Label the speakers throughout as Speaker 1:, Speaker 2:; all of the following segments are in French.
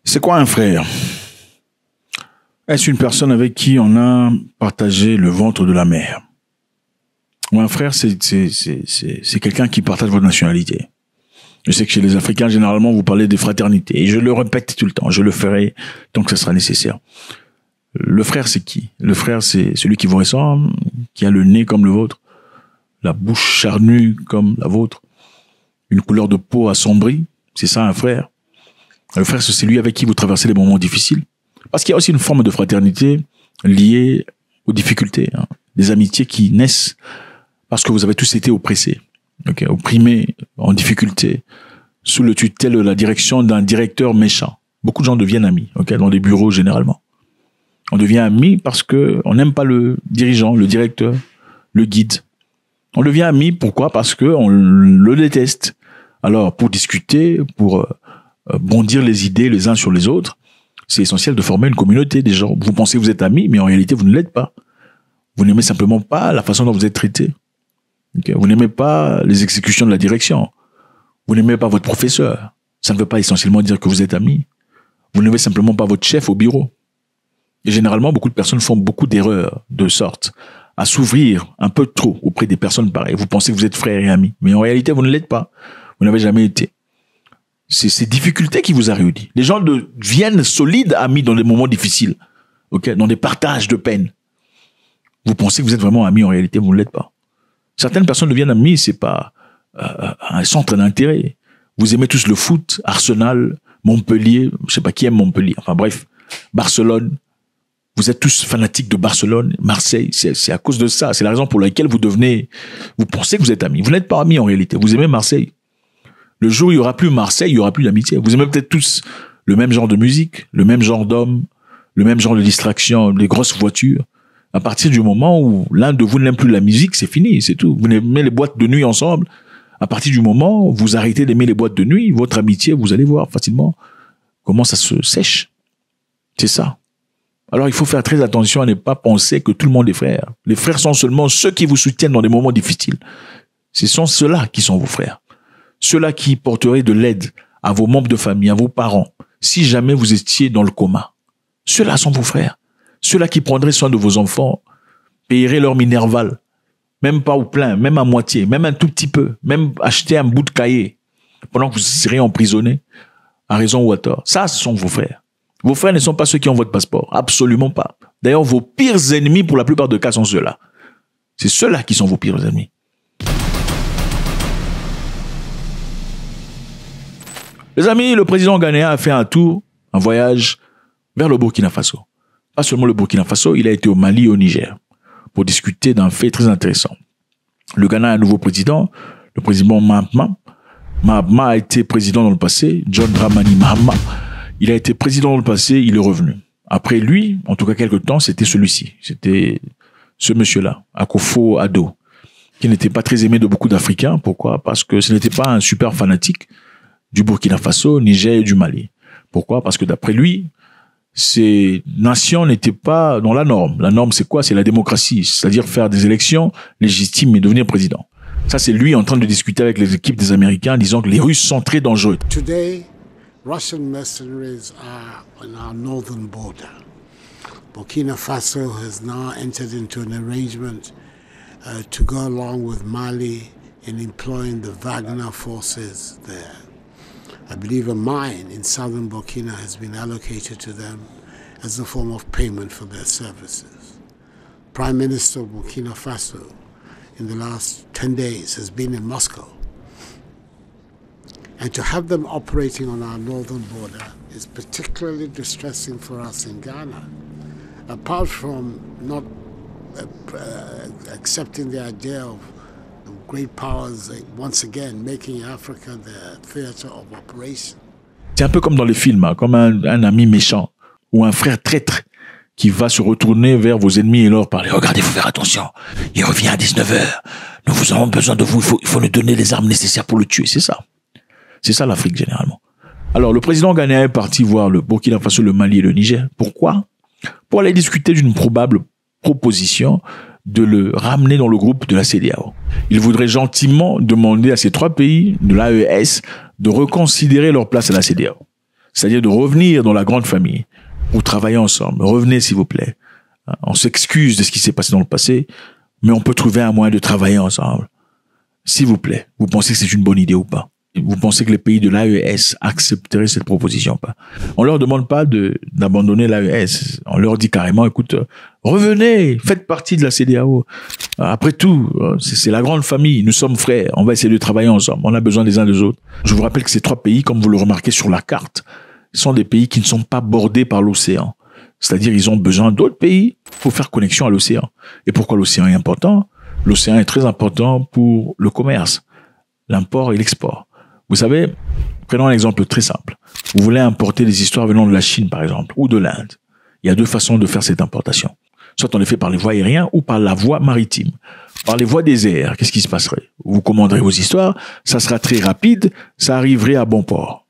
Speaker 1: C'est quoi un frère? Est-ce une personne avec qui on a partagé le ventre de la mère? Ou un frère, c'est quelqu'un qui partage votre nationalité. Je sais que chez les Africains, généralement, vous parlez de fraternité. Et je le répète tout le temps. Je le ferai tant que ce sera nécessaire. Le frère, c'est qui? Le frère, c'est celui qui vous ressemble, qui a le nez comme le vôtre, la bouche charnue comme la vôtre, une couleur de peau assombrie. C'est ça, un frère. Le frère, c'est celui avec qui vous traversez les moments difficiles. Parce qu'il y a aussi une forme de fraternité liée aux difficultés. Des amitiés qui naissent parce que vous avez tous été oppressés, opprimés, en difficulté, sous le tutelle de la direction d'un directeur méchant. Beaucoup de gens deviennent amis, dans des bureaux généralement. On devient amis parce que on n'aime pas le dirigeant, le directeur, le guide. On devient amis, pourquoi? Parce que on le déteste. Alors, pour discuter, pour bondir les idées les uns sur les autres, c'est essentiel de former une communauté des gens. Vous pensez que vous êtes amis, mais en réalité, vous ne l'êtes pas. Vous n'aimez simplement pas la façon dont vous êtes traité. Vous n'aimez pas les exécutions de la direction. Vous n'aimez pas votre professeur. Ça ne veut pas essentiellement dire que vous êtes amis. Vous n'aimez simplement pas votre chef au bureau. Et généralement, beaucoup de personnes font beaucoup d'erreurs de sorte à s'ouvrir un peu trop auprès des personnes pareilles. Vous pensez que vous êtes frères et amis, mais en réalité, vous ne l'êtes pas. Vous n'avez jamais été. C'est ces difficultés qui vous a réunis. Les gens deviennent solides amis dans des moments difficiles, dans des partages de peine. Vous pensez que vous êtes vraiment amis, en réalité, vous ne l'êtes pas. Certaines personnes deviennent amis, c'est pas un centre d'intérêt. Vous aimez tous le foot, Arsenal, Montpellier, je sais pas qui aime Montpellier, enfin bref, Barcelone. Vous êtes tous fanatiques de Barcelone, Marseille, c'est à cause de ça. C'est la raison pour laquelle vous pensez que vous êtes amis. Vous n'êtes pas amis en réalité, vous aimez Marseille. Le jour où il y aura plus Marseille, il y aura plus d'amitié. Vous aimez peut-être tous le même genre de musique, le même genre d'homme, le même genre de distraction, les grosses voitures. À partir du moment où l'un de vous n'aime plus la musique, c'est fini, c'est tout. Vous aimez les boîtes de nuit ensemble. À partir du moment où vous arrêtez d'aimer les boîtes de nuit, votre amitié, vous allez voir facilement comment ça se sèche. C'est ça. Alors, il faut faire très attention à ne pas penser que tout le monde est frère. Les frères sont seulement ceux qui vous soutiennent dans des moments difficiles. Ce sont ceux-là qui sont vos frères. Ceux-là qui porteraient de l'aide à vos membres de famille, à vos parents, si jamais vous étiez dans le coma. Ceux-là sont vos frères. Ceux-là qui prendraient soin de vos enfants, paieraient leur minerval, même pas au plein, même à moitié, même un tout petit peu, même acheter un bout de cahier, pendant que vous serez emprisonné, à raison ou à tort. Ça, ce sont vos frères. Vos frères ne sont pas ceux qui ont votre passeport. Absolument pas. D'ailleurs, vos pires ennemis, pour la plupart des cas, sont ceux-là. C'est ceux-là qui sont vos pires ennemis. Les amis, le président ghanéen a fait un voyage vers le Burkina Faso. Pas seulement le Burkina Faso, il a été au Mali et au Niger pour discuter d'un fait très intéressant. Le Ghana a un nouveau président, le président Mahama. Mahama a été président dans le passé, John Dramani Mahama. Il a été président dans le passé, il est revenu. Après lui, en tout cas quelque temps, c'était celui-ci. C'était ce monsieur-là, Akufo-Addo, qui n'était pas très aimé de beaucoup d'Africains. Pourquoi? Parce que ce n'était pas un super fanatique du Burkina Faso, Niger et du Mali. Pourquoi? Parce que d'après lui, ces nations n'étaient pas dans la norme. La norme, c'est quoi? C'est la démocratie, c'est-à-dire faire des élections légitimes et devenir président. Ça, c'est lui en train de discuter avec les équipes des Américains, disant que les Russes sont très dangereux.
Speaker 2: Today, Russian mercenaries are on our northern border. Burkina Faso has now entered into an arrangement to go along with Mali in employing the Wagner forces there. I believe a mine in southern Burkina has been allocated to them as a form of payment for their services. Prime Minister of Burkina Faso in the last 10 days has been in Moscow. And to have them operating on our northern border is particularly distressing for us in Ghana. Apart from not accepting the idea of great powers once again making Africa their theater of operation.
Speaker 1: C'est un peu comme dans les films, comme un ami méchant ou un frère traître qui va se retourner vers vos ennemis et leur parler. Regardez, il faut faire attention. Il revient à 19h. Nous avons besoin de vous. Il faut nous donner les armes nécessaires pour le tuer. C'est ça. C'est ça l'Afrique généralement. Alors le président ghanéen est parti voir le Burkina Faso, le Mali et le Niger. Pourquoi? Pour aller discuter d'une probable proposition de le ramener dans le groupe de la CEDEAO. Il voudrait gentiment demander à ces trois pays de l'AES de reconsidérer leur place à la CEDEAO. C'est-à-dire de revenir dans la grande famille pour travailler ensemble. Revenez, s'il vous plaît. On s'excuse de ce qui s'est passé dans le passé, mais on peut trouver un moyen de travailler ensemble. S'il vous plaît, vous pensez que c'est une bonne idée ou pas? Vous pensez que les pays de l'AES accepteraient cette proposition ou pas? On leur demande pas d'abandonner l'AES. On leur dit carrément, écoute, revenez, faites partie de la CEDEAO. Après tout, c'est la grande famille. Nous sommes frères. On va essayer de travailler ensemble. On a besoin des uns des autres. Je vous rappelle que ces 3 pays, comme vous le remarquez sur la carte, sont des pays qui ne sont pas bordés par l'océan. C'est-à-dire, ils ont besoin d'autres pays pour faire connexion à l'océan. Et pourquoi l'océan est important? L'océan est très important pour le commerce, l'import et l'export. Vous savez, prenons un exemple très simple. Vous voulez importer des histoires venant de la Chine, par exemple, ou de l'Inde. Il y a 2 façons de faire cette importation. Soit on les fait par les voies aériennes ou par la voie maritime. Par les voies des airs, qu'est-ce qui se passerait? Vous commanderez vos histoires, ça sera très rapide, ça arriverait à bon port.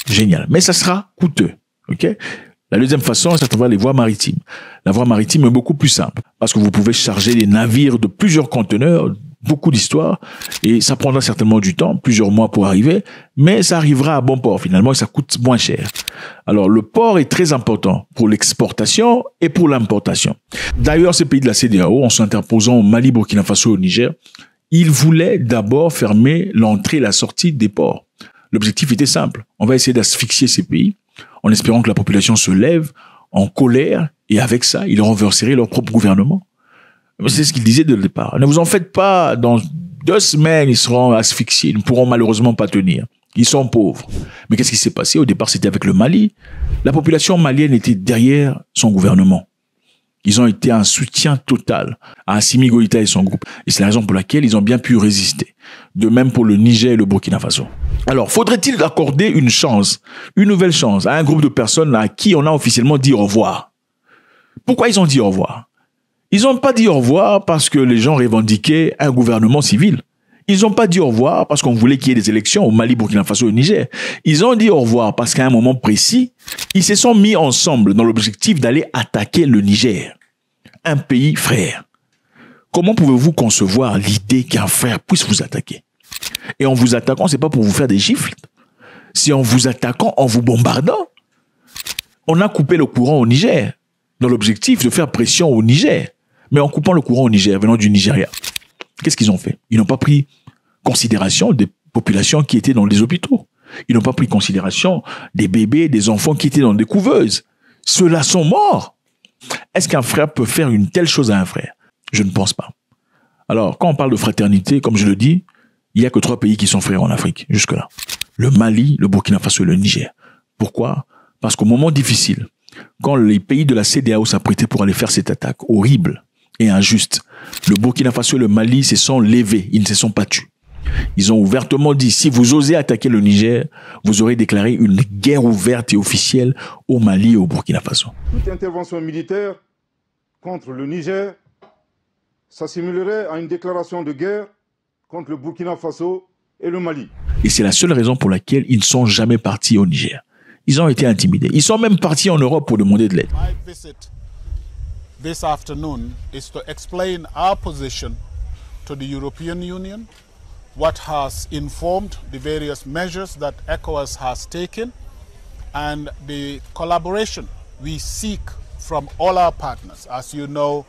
Speaker 1: Génial. Mais ça sera coûteux. OK? La deuxième façon, c'est à travers les voies maritimes. La voie maritime est beaucoup plus simple parce que vous pouvez charger des navires de plusieurs conteneurs, beaucoup d'histoires, et ça prendra certainement du temps, plusieurs mois pour arriver, mais ça arrivera à bon port finalement et ça coûte moins cher. Alors le port est très important pour l'exportation et pour l'importation. D'ailleurs, ces pays de la CEDEAO, en s'interposant au Mali, Burkina Faso et au Niger, ils voulaient d'abord fermer l'entrée et la sortie des ports. L'objectif était simple. On va essayer d'asphyxier ces pays en espérant que la population se lève en colère et avec ça, ils renverseraient leur propre gouvernement. C'est ce qu'ils disaient dès le départ. Ne vous en faites pas, dans 2 semaines, ils seront asphyxiés, ils ne pourront malheureusement pas tenir. Ils sont pauvres. Mais qu'est-ce qui s'est passé? Au départ, c'était avec le Mali. La population malienne était derrière son gouvernement. Ils ont été un soutien total à Assimi Goïta et son groupe. Et c'est la raison pour laquelle ils ont bien pu résister. De même pour le Niger et le Burkina Faso. Alors, faudrait-il accorder une chance, une nouvelle chance à un groupe de personnes à qui on a officiellement dit au revoir? Pourquoi ils ont dit au revoir? Ils n'ont pas dit au revoir parce que les gens revendiquaient un gouvernement civil. Ils n'ont pas dit au revoir parce qu'on voulait qu'il y ait des élections au Mali, Burkina Faso et au Niger. Ils ont dit au revoir parce qu'à un moment précis, ils se sont mis ensemble dans l'objectif d'aller attaquer le Niger, un pays frère. Comment pouvez-vous concevoir l'idée qu'un frère puisse vous attaquer? Et en vous attaquant, c'est pas pour vous faire des gifles. C'est en vous attaquant, en vous bombardant. On a coupé le courant au Niger, dans l'objectif de faire pression au Niger. Mais en coupant le courant au Niger, venant du Nigeria, qu'est-ce qu'ils ont fait? Ils n'ont pas pris considération des populations qui étaient dans les hôpitaux. Ils n'ont pas pris considération des bébés, des enfants qui étaient dans des couveuses. Ceux-là sont morts. Est-ce qu'un frère peut faire une telle chose à un frère? Je ne pense pas. Alors, quand on parle de fraternité, comme je le dis, il n'y a que 3 pays qui sont frères en Afrique, jusque-là. Le Mali, le Burkina Faso et le Niger. Pourquoi? Parce qu'au moment difficile, quand les pays de la CEDEAO s'apprêtaient pour aller faire cette attaque horrible et injuste, le Burkina Faso et le Mali se sont levés, ils ne se sont pas tus. Ils ont ouvertement dit, si vous osez attaquer le Niger, vous aurez déclaré une guerre ouverte et officielle au Mali et au Burkina Faso.
Speaker 3: Toute intervention militaire contre le Niger s'assimilerait à une déclaration de guerre contre le Burkina Faso et le Mali.
Speaker 1: Et c'est la seule raison pour laquelle ils ne sont jamais partis au Niger. Ils ont été intimidés. Ils sont même partis en Europe pour demander de l'aide.
Speaker 4: My visit this afternoon is to explain our position to the European Union, what has informed the various measures that ECOWAS has taken, and the collaboration we seek from all our partners. As you know,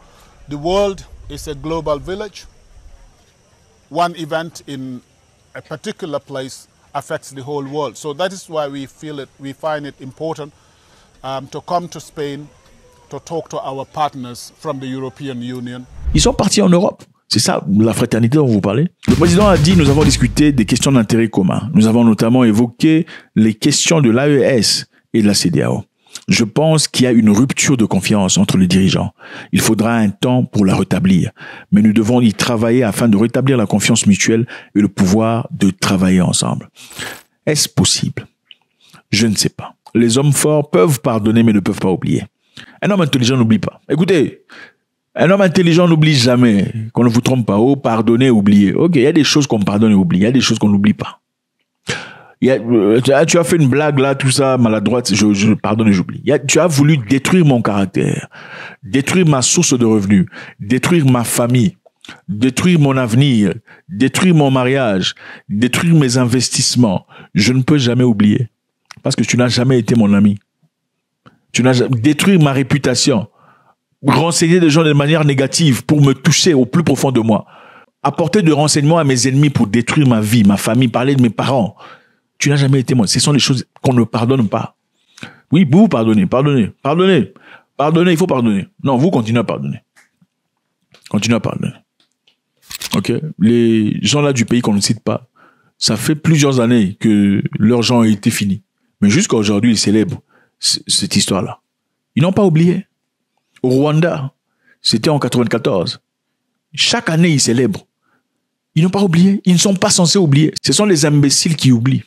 Speaker 4: the world is a global village. One event in a particular place affects the whole world. So that is why we find it important to come to Spain to talk to our partners from the European Union.
Speaker 1: Ils sont partis en Europe. C'est ça, la fraternité dont vous parlez. Le président a dit, nous avons discuté des questions d'intérêt commun. Nous avons notamment évoqué les questions de l'AES et de la CEDEAO. Je pense qu'il y a une rupture de confiance entre les dirigeants. Il faudra un temps pour la rétablir. Mais nous devons y travailler afin de rétablir la confiance mutuelle et le pouvoir de travailler ensemble. Est-ce possible? Je ne sais pas. Les hommes forts peuvent pardonner mais ne peuvent pas oublier. Un homme intelligent n'oublie pas. Écoutez, un homme intelligent n'oublie jamais. Qu'on ne vous trompe pas. Oh, pardonnez, oubliez. Ok, il y a des choses qu'on pardonne et oublie. Il y a des choses qu'on n'oublie pas. Tu as fait une blague là, tout ça, maladroite, je pardonne et j'oublie. Tu as voulu détruire mon caractère, détruire ma source de revenus, détruire ma famille, détruire mon avenir, détruire mon mariage, détruire mes investissements. Je ne peux jamais oublier. Parce que tu n'as jamais été mon ami. Tu n'as jamais détruire ma réputation, renseigner des gens de manière négative pour me toucher au plus profond de moi, apporter de renseignements à mes ennemis pour détruire ma vie, ma famille, parler de mes parents. Tu n'as jamais été moi. Ce sont des choses qu'on ne pardonne pas. Oui, vous pardonnez, pardonnez. Il faut pardonner. Non, vous continuez à pardonner. Continuez à pardonner. Ok? Les gens là du pays qu'on ne cite pas, ça fait plusieurs années que leur gens ont été finis. Mais jusqu'à aujourd'hui, ils célèbrent cette histoire-là. Ils n'ont pas oublié. Au Rwanda, c'était en 94. Chaque année, ils célèbrent. Ils n'ont pas oublié. Ils ne sont pas censés oublier. Ce sont les imbéciles qui oublient.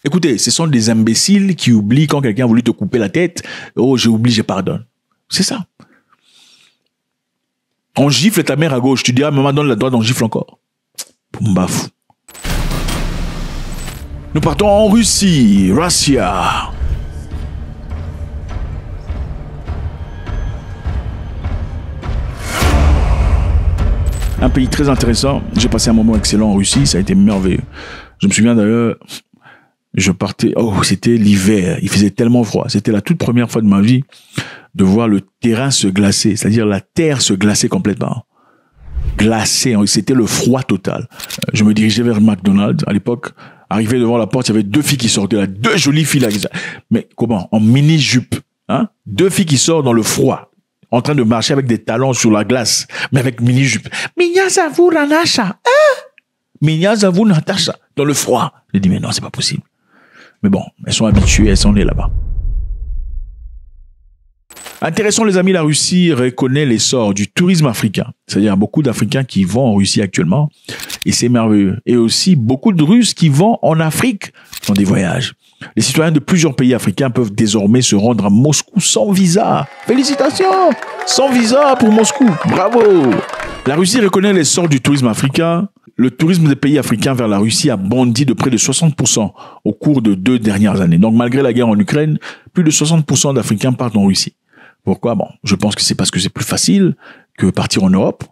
Speaker 1: Écoutez, ce sont des imbéciles qui oublient quand quelqu'un a voulu te couper la tête. Oh, j'ai oublié, je pardonne. C'est ça. On gifle ta mère à gauche. Tu diras, maman, donne la droite, on gifle encore. Bafou. Nous partons en Russie. Russia. Un pays très intéressant. J'ai passé un moment excellent en Russie. Ça a été merveilleux. Je me souviens d'ailleurs, je partais, c'était l'hiver. Il faisait tellement froid. C'était la toute première fois de ma vie de voir le terrain se glacer. C'est-à-dire la terre se glacer complètement. Glacé. C'était le froid total. Je me dirigeais vers McDonald's. À l'époque, arrivé devant la porte, il y avait 2 filles qui sortaient là. 2 jolies filles là. Mais comment? En mini-jupe. Hein? 2 filles qui sortent dans le froid. En train de marcher avec des talons sur la glace, mais avec mini-jupe. Minyazavu Natasha. Minyazavu Natasha. Dans le froid. J'ai dit, mais non, c'est pas possible. Mais bon, elles sont habituées, elles sont nées là-bas. Intéressant, les amis, la Russie reconnaît l'essor du tourisme africain. C'est-à-dire, il y a beaucoup d'Africains qui vont en Russie actuellement, et c'est merveilleux. Et aussi, beaucoup de Russes qui vont en Afrique dans des voyages. Les citoyens de plusieurs pays africains peuvent désormais se rendre à Moscou sans visa. Félicitations! Sans visa pour Moscou. Bravo! La Russie reconnaît l'essor du tourisme africain. Le tourisme des pays africains vers la Russie a bondi de près de 60% au cours de 2 dernières années. Donc, malgré la guerre en Ukraine, plus de 60% d'Africains partent en Russie. Pourquoi? Bon, je pense que c'est parce que c'est plus facile que partir en Europe.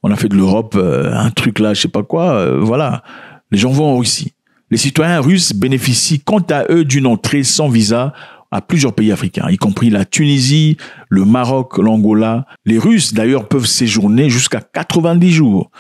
Speaker 1: On a fait de l'Europe un truc là, je sais pas quoi. Voilà. Les gens vont en Russie. Les citoyens russes bénéficient quant à eux d'une entrée sans visa à plusieurs pays africains, y compris la Tunisie, le Maroc, l'Angola. Les Russes, d'ailleurs, peuvent séjourner jusqu'à 90 jours,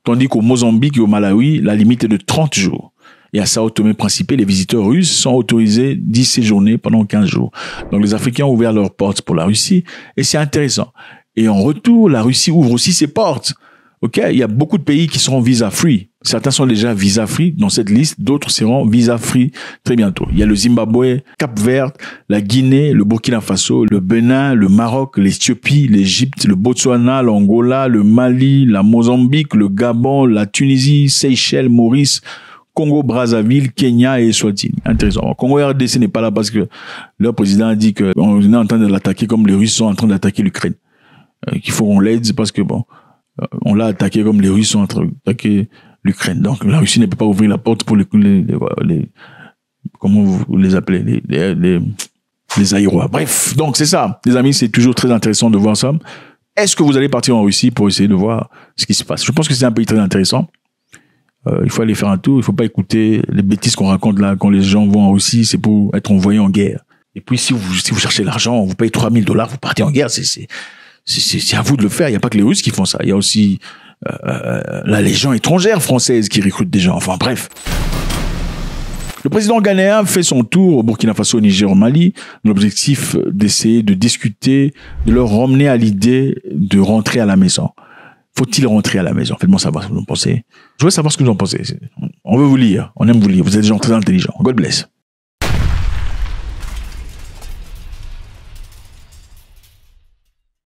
Speaker 1: tandis qu'au Mozambique et au Malawi, la limite est de 30 jours. Et à Sao Tomé-Principe, les visiteurs russes sont autorisés d'y séjourner pendant 15 jours. Donc les Africains ont ouvert leurs portes pour la Russie, et c'est intéressant. Et en retour, la Russie ouvre aussi ses portes. Ok, il y a beaucoup de pays qui seront visa-free. Certains sont déjà visa-free dans cette liste, d'autres seront visa-free très bientôt. Il y a le Zimbabwe, Cap-Vert, la Guinée, le Burkina Faso, le Bénin, le Maroc, l'Éthiopie, l'Égypte, le Botswana, l'Angola, le Mali, la Mozambique, le Gabon, la Tunisie, Seychelles, Maurice, Congo, Brazzaville, Kenya et Eswatini. Intéressant. Congo RDC n'est pas là parce que leur président a dit qu'on est en train de l'attaquer comme les Russes sont en train d'attaquer l'Ukraine. Qu'il faut qu'on l'aide parce que bon, on l'a attaqué comme les Russes sont en train d'attaquer l'Ukraine. Donc la Russie ne peut pas ouvrir la porte pour les comment vous les appelez, les aérois. Bref, donc c'est ça. Les amis, c'est toujours très intéressant de voir ça. Est-ce que vous allez partir en Russie pour essayer de voir ce qui se passe? Je pense que c'est un pays très intéressant. Il faut aller faire un tour. Il faut pas écouter les bêtises qu'on raconte là quand les gens vont en Russie. C'est pour être envoyés en guerre. Et puis si vous cherchez l'argent, on vous paye $3,000, vous partez en guerre. C'est à vous de le faire. Il y a pas que les Russes qui font ça. Il y a aussi la Légion étrangère française qui recrute des gens. Enfin bref. Le président ghanéen fait son tour au Burkina Faso, au Niger, au Mali, dans l'objectif d'essayer de discuter, de leur ramener à l'idée de rentrer à la maison. Faut-il rentrer à la maison? Faites-moi savoir ce que vous en pensez. Je veux savoir ce que vous en pensez. On veut vous lire. On aime vous lire. Vous êtes des gens très intelligents. God bless.